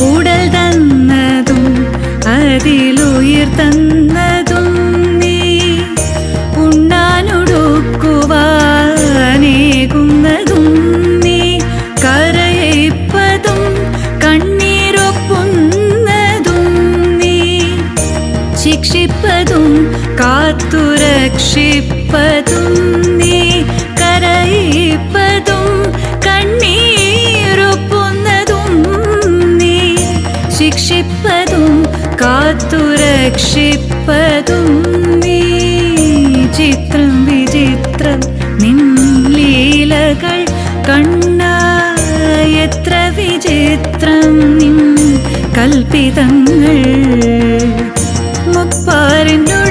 ഉടൽ തന്നതും അതിലുയിർ തന്നതും നീ, ഉണ്ണാനൊടുക്കുവാനേകുന്നതും നീ, കരയിപ്പതും കണ്ണീരൊപ്പുന്നതും നീ, ശിക്ഷിപ്പതും കാത്തുരക്ഷിപ്പതും നീ, കരയിപ്പതും കണ്ണീരൊപ്പുന്നതും നീ, ശിക്ഷിപ്പതും കാത്തുരക്ഷിപ്പതും നീ. ചിത്രം വിചിത്രം നിൻ ലീലകൾ കണ്ണാ, എത്ര വിചിത്രം നിൻ കൽപ്പിതങ്ങൾ. മുപ്പാരിനുള്ളിൽ